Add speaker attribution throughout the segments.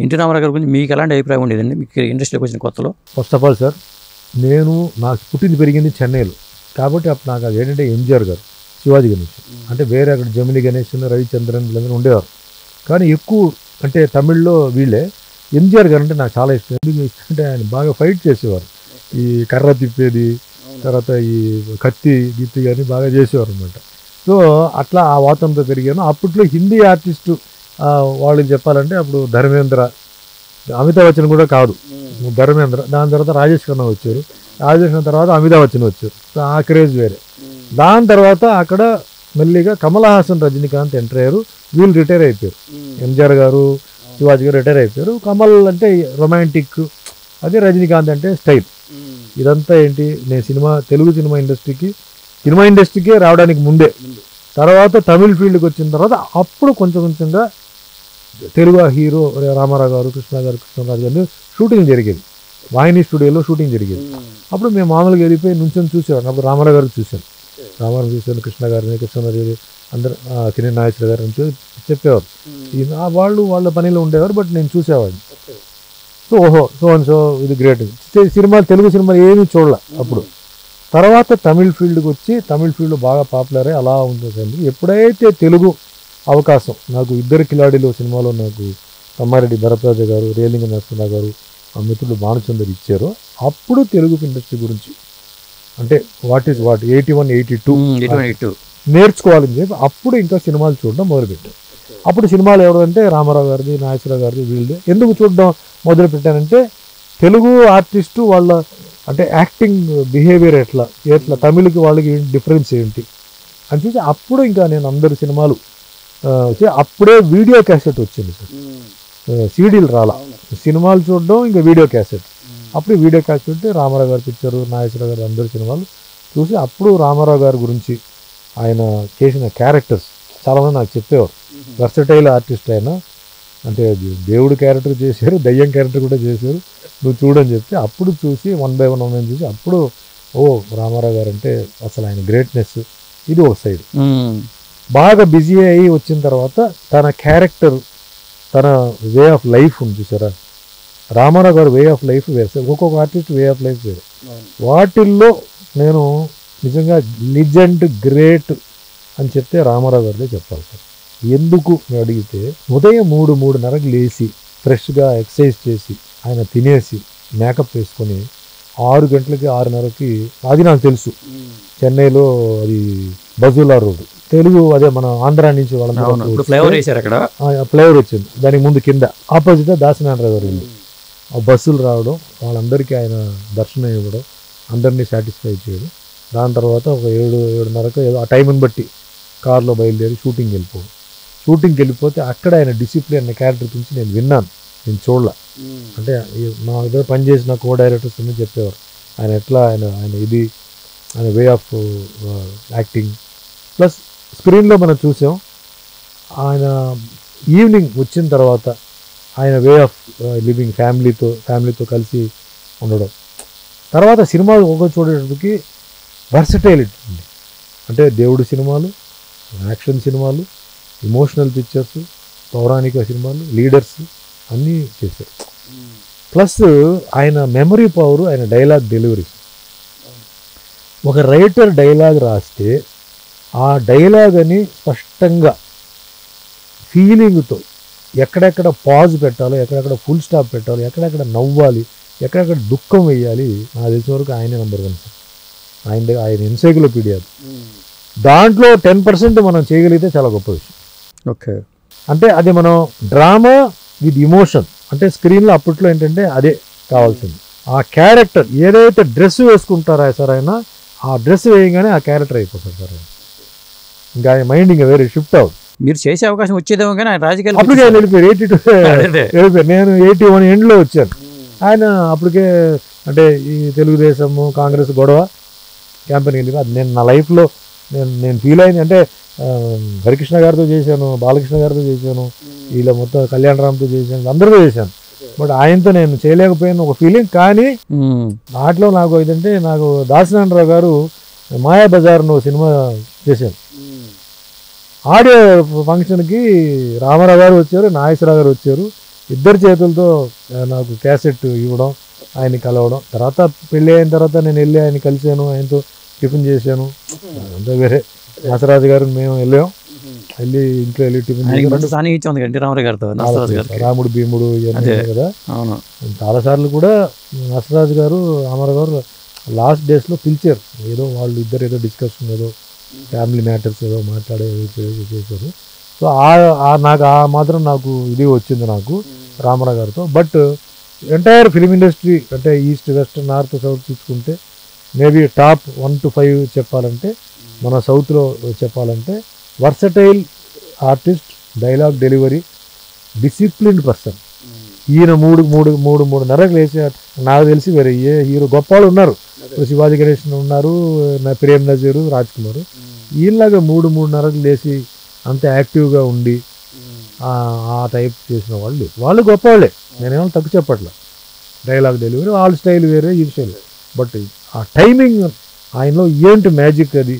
Speaker 1: NT Ramarao గారి గురించి మీకు ఎలాంటి అభిప్రాయం ఉండేదండి మీకు ఇండస్ట్రీలోకి వచ్చిన కొత్తలో?
Speaker 2: ఫస్ట్ ఆఫ్ ఆల్ సార్, నాకు పుట్టింది పెరిగింది చెన్నైలో, కాబట్టి అప్పుడు నాకు అది ఏంటంటే ఎంజిఆర్ గారు, శివాజీ గణేష్, అంటే వేరే అక్కడ జమిని గణేష్, రవిచంద్రన్ వీళ్ళందరూ ఉండేవారు. కానీ ఎక్కువ అంటే తమిళ్లో వీళ్ళే. ఎంజిఆర్ గారు అంటే నాకు చాలా ఇష్టం. ఎందుకు ఇష్టం అంటే ఆయన బాగా ఫైట్ చేసేవారు. ఈ కర్ర తిప్పేది, తర్వాత ఈ కత్తి గిత్తి కానీ బాగా చేసేవారు అనమాట. సో అట్లా ఆ వాతావరణంతో పెరిగాను. అప్పట్లో హిందీ ఆర్టిస్టు వాళ్ళకి చెప్పాలంటే అప్పుడు ధర్మేంద్ర, అమితాబ్ బచ్చన్ కూడా కాదు, ధర్మేంద్ర. దాని తర్వాత రాజేష్ ఖన్నా వచ్చారు. రాజేష్ ఖన్నా తర్వాత అమితాబ్ బచ్చన్ వచ్చారు. సో ఆ క్రేజ్ వేరే. దాని తర్వాత అక్కడ మెల్లిగా కమల్ హాసన్, రజనీకాంత్ ఎంటర్ అయ్యారు. వీళ్ళు రిటైర్ అయిపోయారు. ఎంజిఆర్ గారు, శివాజీ గారు రిటైర్ అయిపోయారు. కమల్ అంటే రొమాంటిక్, అదే రజనీకాంత్ అంటే స్టైల్. ఇదంతా ఏంటి, నేను తెలుగు సినిమా ఇండస్ట్రీకి రావడానికి ముందే, తర్వాత తమిళ్ ఫీల్డ్కి వచ్చిన తర్వాత అప్పుడు కొంచెం కొంచెంగా తెలుగు హీరో రామారావు గారు, కృష్ణరాజు గారు షూటింగ్ జరిగేది. వాహిని స్టూడియోలో షూటింగ్ జరిగేది. అప్పుడు మేము మామూలుగా వెళ్ళిపోయి నుంచొని చూసేవాడు. అప్పుడు రామారావు గారు చూశాను, కృష్ణ గారిని, కృష్ణరాజు అందరు, కిరణ్ నాగేశ్వర గారు నుంచి చెప్పేవారు. వాళ్ళ పనిలో ఉండేవారు, బట్ నేను చూసేవాడిని. సో ఓహో సో ఇది గ్రేట్. తెలుగు సినిమాలు ఏమీ చూడలే అప్పుడు. తర్వాత తమిళ్ ఫీల్డ్కి వచ్చి తమిళ్ ఫీల్డ్ బాగా పాపులర్ అయ్యి అలా ఉంటుంది. ఎప్పుడైతే తెలుగు అవకాశం నాకు ఇద్దరు కిలాడిలో సినిమాలో నాకు తమ్మారెడ్డి భరద్వాజ గారు, రేలింగ నరసింహ గారు, ఆ మిత్రుడు భానుచందర్ ఇచ్చారో అప్పుడు తెలుగు ఇండస్ట్రీ గురించి అంటే వాట్ 81, 82 నేర్చుకోవాలని చెప్పి అప్పుడు ఇంకా సినిమాలు చూడడం మొదలుపెట్టాను. అప్పుడు సినిమాలు ఎవరంటే రామారావు గారిది, నాగేశ్వరరావు గారిది, వీళ్ళది. ఎందుకు చూడడం మొదలుపెట్టానంటే తెలుగు ఆర్టిస్టు వాళ్ళ అంటే యాక్టింగ్ బిహేవియర్ ఎట్లా తమిళకి వాళ్ళకి డిఫరెన్స్ ఏంటి అని చూసి అప్పుడు ఇంకా నేను అందరు సినిమాలు అప్పుడే వీడియో క్యాసెట్ వచ్చింది సార్, సీడీలు రాలా. సినిమాలు చూడడం ఇంకా వీడియో క్యాసెట్. అప్పుడు వీడియో క్యాసెట్ రామారావు గారు పిక్చరు, నాగేశ్వరరావు గారు అందరు సినిమాలు చూసి అప్పుడు రామారావు గారి గురించి ఆయన చేసిన క్యారెక్టర్స్ చాలామంది నాకు చెప్పేవారు. వర్సటైల్ ఆర్టిస్ట్ ఆయన, అంటే దేవుడు క్యారెక్టర్ చేశారు, దయ్యం క్యారెక్టర్ కూడా చేశారు, నువ్వు చూడని చెప్పి అప్పుడు చూసి 1 by 1 చూసి అప్పుడు రామారావు గారు అంటే అసలు ఆయన గ్రేట్నెస్ ఇది ఒక సైడ్. బాగా బిజీ అయ్యి వచ్చిన తర్వాత తన క్యారెక్టర్, తన వే ఆఫ్ లైఫ్ ఉంది చూసారా, రామారావు గారు వే ఆఫ్ లైఫ్ వేరే, ఒక్కొక్క ఆర్టిస్ట్ వే ఆఫ్ లైఫ్ వేరే. వాటిల్లో నేను నిజంగా లిజెండ్ గ్రేట్ అని చెప్తే రామారావు గారిదే చెప్పాలి సార్. ఎందుకు నేను అడిగితే ఉదయం 3:30కి లేచి ఫ్రెష్గా ఎక్సర్సైజ్ చేసి ఆయన తినేసి మేకప్ వేసుకొని 6 గంటలకి 6:30కి, అది నాకు తెలుసు చెన్నైలో అది బజులా రోడ్, తెలుగు అదే మన ఆంధ్ర నుంచి వాళ్ళందరూ ఫ్లైఓవర్ వచ్చింది, దానికి ముందు కింద ఆపోజిట్ దాసనారాయణ గారు ఇల్లు. ఆ బస్సులు రావడం, వాళ్ళందరికీ ఆయన దర్శనం ఇవ్వడం, అందరినీ సాటిస్ఫై చేయడం. దాని తర్వాత ఒక 7:30కు ఏదో ఆ టైంని బట్టి కార్లో బయలుదేరి షూటింగ్కి వెళ్ళిపోతే అక్కడ ఆయన డిసిప్లిన్ అనే క్యారెక్టర్ గురించి నేను విన్నాను, నేను చూడలే. అంటే మా దగ్గర పనిచేసిన కో డైరెక్టర్స్ అన్నీ చెప్పేవారు ఆయన ఎట్లా ఆయన ఇది ఆయన వే ఆఫ్ యాక్టింగ్. ప్లస్ స్క్రీన్లో మనం చూసాం ఆయన ఈవినింగ్ వచ్చిన తర్వాత ఆయన వే ఆఫ్ లివింగ్, ఫ్యామిలీతో కలిసి ఉండడం. తర్వాత సినిమాలు ఒక చూడడానికి వర్సటైలిటీ ఉంది. అంటే దేవుడి సినిమాలు, యాక్షన్ సినిమాలు, ఇమోషనల్ పిక్చర్స్, పౌరాణిక సినిమాలు, లీడర్స్ అన్నీ చేశారు. ప్లస్ ఆయన మెమరీ పవరు, ఆయన డైలాగ్ డెలివరీ. ఒక రైటర్ డైలాగ్ రాస్తే ఆ డైలాగ్ అని స్పష్టంగా ఫీలింగ్తో ఎక్కడెక్కడ పాజ్ పెట్టాలో, ఎక్కడెక్కడ ఫుల్ స్టాప్ పెట్టాలో, ఎక్కడెక్కడ నవ్వాలి, ఎక్కడెక్కడ దుఃఖం వేయాలి, నాకు తెలిసిన వరకు ఆయనే నెంబర్ 1 సార్. ఆయన ఎన్సైక్లోపీడియా. దాంట్లో 10% మనం చేయగలిగితే చాలా గొప్ప విషయం.
Speaker 1: ఓకే,
Speaker 2: అంటే అది మనం డ్రామా విత్ ఇమోషన్, అంటే స్క్రీన్లో అప్పట్లో ఏంటంటే అదే కావాల్సింది. ఆ క్యారెక్టర్ ఏదైతే డ్రెస్ వేసుకుంటారా సార్ ఆయన, ఆ డ్రెస్ వేయగానే ఆ క్యారెక్టర్ అయిపోతారు సార్ ఆయన. ఇంకా ఆయన మైండ్ ఇంకా వేరే షిఫ్ట్ అవుతుంది.
Speaker 1: మీరు చేసే అవకాశం వచ్చేదేమో కానీ ఆయన రాజకీయాలు
Speaker 2: అప్పటికే ఆయన వెళ్ళిపోయారు. 82 నేను 81 ఎండ్లో వచ్చాను. ఆయన అప్పటికే అంటే ఈ తెలుగుదేశము కాంగ్రెస్ గొడవ క్యాంపెయిన్ వెళ్ళి అది నేను నా లైఫ్లో నేను ఫీల్ అయింది. అంటే హరికృష్ణ గారితో చేశాను, బాలకృష్ణ గారితో చేశాను, వీళ్ళ మొత్తం కళ్యాణరామ్తో చేశాను, అందరితో చేశాను. బట్ ఆయనతో నేను చేయలేకపోయాను ఒక ఫీలింగ్. కానీ దాంట్లో నాకు ఏంటంటే నాకు దాసనారాయణరావు గారు మాయాబజార్ సినిమా చేశాను. ఆడియో ఫంక్షన్కి రామారావు గారు వచ్చారు, నాగేశ్వరరావు గారు వచ్చారు, ఇద్దరి చేతులతో నాకు క్యాసెట్ ఇవ్వడం, ఆయన కలవడం. తర్వాత పెళ్ళి అయిన తర్వాత నేను వెళ్ళి ఆయన కలిశాను, ఆయనతో టిఫిన్ చేశాను. అంతా వేరే నాసరాజు గారు మేము వెళ్ళాం, వెళ్ళి ఇంట్లో వెళ్ళి టిఫిన్ రాముడు భీముడు ఇవన్నీ కదా. చాలాసార్లు కూడా నాసరాజు గారు రామారావు గారు లాస్ట్ డేస్లో పిలిచారు, ఏదో వాళ్ళు ఇద్దరు ఏదో డిస్కషన్ ఏదో ఫ్యామిలీ మ్యాటర్స్ ఏదో మాట్లాడే చేశారు. సో నాకు ఆ మాత్రం నాకు ఇది వచ్చింది నాకు రామారావు గారితో. బట్ ఎంటైర్ ఫిలిం ఇండస్ట్రీ అంటే ఈస్ట్ వెస్ట్ నార్త్ సౌత్ తీసుకుంటే మేబీ టాప్ 1 to 5 చెప్పాలంటే, మన సౌత్లో చెప్పాలంటే versatile artist, dialogue delivery, disciplined person. ఈయన మూడు నరకలు వేసే నాకు తెలిసి వేరే ఏ హీరో గొప్ప వాళ్ళు ఉన్నారు. శివాజీ గణేషన్ ఉన్నారు, ప్రేమ్ నజీరు, రాజ్ కుమార్. ఈయనలాగా మూడు నరకలు వేసి అంత యాక్టివ్గా ఉండి ఆ టైప్ చేసిన వాళ్ళు గొప్ప వాళ్ళే, నేనేమో తక్కువ చెప్పట్లే. డైలాగ్ డెలివరీ వాళ్ళ స్టైల్ వేరే, ఈ స్టైల్. బట్ ఆ టైమింగ్ ఆయనలో ఏంటి మ్యాజిక్ అది.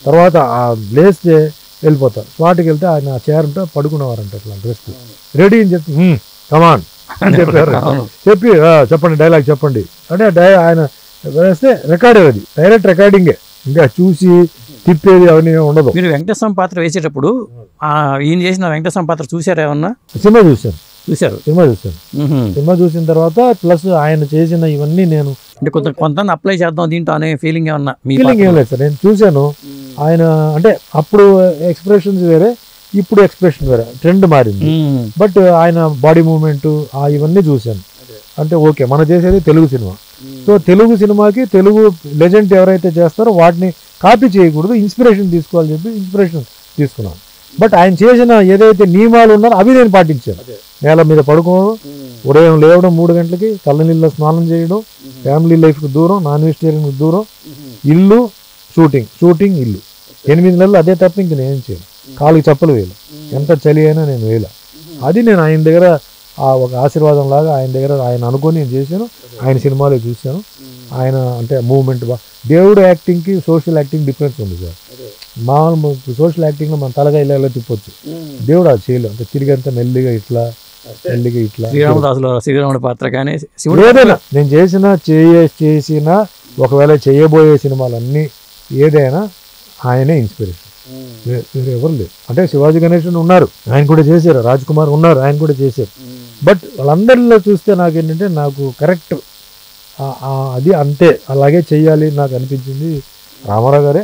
Speaker 2: తర్వాత ఆ లేస్తే వెళ్ళిపోతారు, స్పాట్కి వెళ్తే ఆయన ఆ చైర్ ఉంటే పడుకునేవారంట అట్లా రెస్ట్. రెడీ అని చెప్పి కమాన్ అని చెప్పారు, చెప్పి చెప్పండి డైలాగ్ చెప్పండి అంటే ఆయన వేస్తే రికార్డ్ అది, డైరెక్ట్ రికార్డింగే, ఇంకా చూసి తిప్పేది అవన్నీ ఉండదు.
Speaker 1: మీరు వెంకటేశ్వర పాత్ర వేసేటప్పుడు ఈయన చేసిన వెంకటేశ్వర పాత్ర చూసారా ఏమన్నా?
Speaker 2: సినిమా చూశాను.
Speaker 1: సినిమా
Speaker 2: చూసిన తర్వాత ప్లస్ ఆయన చేసిన ఇవన్నీ నేను
Speaker 1: అంటే కొంత అప్లై చేద్దాం దీంట్లో అనే ఫీలింగ్ ఏమన్నా?
Speaker 2: ఫీలింగ్ ఏం లేదు సార్, నేను చూశాను. ఆయన అంటే అప్పుడు ఎక్స్ప్రెషన్స్ వేరే, ఇప్పుడు ఎక్స్ప్రెషన్ వేరే, ట్రెండ్ మారింది. బట్ ఆయన బాడీ మూవ్మెంట్ ఇవన్నీ చూశాను. అంటే ఓకే, మనం చేసేది తెలుగు సినిమా. సో తెలుగు సినిమాకి తెలుగు లెజెండ్ ఎవరైతే చేస్తారో వాటిని కాపీ చేయకూడదు, ఇన్స్పిరేషన్ తీసుకోవాలని చెప్పి ఇన్స్పిరేషన్ తీసుకున్నాను. బట్ ఆయన చేసిన ఏదైతే నియమాలు ఉన్నారో అవి నేను పాటించాను. నేల మీద పడుకోవడం, ఉదయం లేవడం 3 గంటలకి, చల్లనీళ్ళలో స్నానం చేయడం, ఫ్యామిలీ లైఫ్కి దూరం, నాన్ వెజిటేరియన్కి దూరం, ఇల్లు, షూటింగ్ ఇల్లు. 8 నెలలు అదే తప్ప ఇంక నేను చేయను. కాళ్ళకి చప్పలు వేయను, ఎంత చలి అయినా నేను వేయలే. అది నేను ఆయన దగ్గర ఒక ఆశీర్వాదం లాగా ఆయన దగ్గర ఆయన అనుకొని నేను చేశాను. ఆయన సినిమాలో చూశాను. ఆయన అంటే మూవ్మెంట్ దేవుడు యాక్టింగ్కి సోషల్ యాక్టింగ్ డిఫరెన్స్ ఉంది సార్. మామూలు సోషల్ యాక్టింగ్లో మన తలగా ఇలా తిప్పొచ్చు, దేవుడు అది చేయలేదు. అంటే తిరిగి అంతా మెల్లిగా ఇట్లా
Speaker 1: శ్రీరాముడి పాత్ర కానీ
Speaker 2: ఏదైనా నేను చేసిన ఒకవేళ చేయబోయే సినిమాలన్నీ ఏదైనా ఆయనే ఇన్స్పిరేషన్, వేరే ఎవరు లేదు. అంటే శివాజీ గణేషన్ ఉన్నారు, ఆయన కూడా చేశారు. రాజ్ కుమార్ ఉన్నారు, ఆయన కూడా చేశారు. బట్ వాళ్ళందరిలో చూస్తే నాకేంటంటే నాకు కరెక్ట్ అది అంతే అలాగే చెయ్యాలి నాకు అనిపించింది రామారావు గారే.